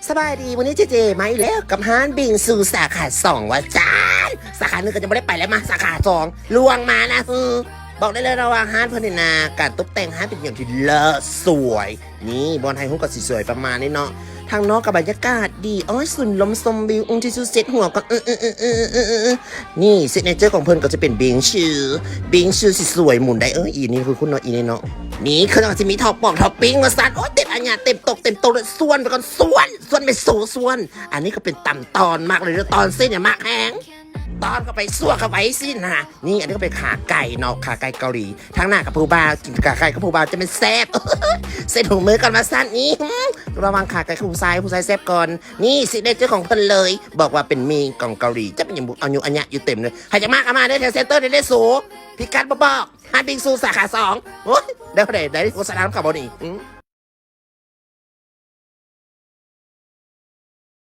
สบายดีวันนี้เจมาอีกแล้วกับฮานบิงซูสาขา2วะจ้านสาขาหนึ่งก็จะไม่ได้ไปแล้วมาสาขา2ลวงมานะบอกได้เลยระว่าฮานเพื่อนนาการตกแต่งฮานเป็นอย่างที่เลิศสวยนี่บอลไทยหุ้นก็สีสวยประมาณนี้เนาะทางนอกกับบรรยากาศดีอ้อยสุนลมสมวิวที่สุดเซ็ตหัวก็นี่ซิกเนเจอร์ของเพื่อนก็จะเป็นบิงชื่อสีสวยหมุนได้อีนี่คือคุณเนาะอีนี่เนาะนี่คือเราจะมีท็อปปิ้งมาซัดโอ้เต็มอันเนี้ยเต็มตกเลยส่วนไปก่อนส่วนไปส่วนอันนี้ก็เป็นต่ำตอนมากเลยตอนเส้นเนี่ยมากแห้งตอนเข้าไปส่วนเข้าไปสินะนี่อันนี้ก็เป็นขาไก่เนาะขาไก่เกาหลีทั้งหน้ากับผู้บ่าวกินขาไก่กับผู้บ่าวจะเป็นแซ่บเส้นถุงมือกันมาสั้นนี้ระวังขาไก่กับผู้ชายแซ่บก่อนนี่ซิกเนเจอร์ของเพิ่นเลยบอกว่าเป็นมีกล่องเกาหลีจะเป็นอย่างบุกเอาอยู่อันเนี้ยอยู่เต็มเลยใครจะมากเอามาได้แถวเซ็นเตอร์ได้สูพิกัดบอกฮานบิงซูสาขา2โอ้ยได้โฆษณาขับบอลอีก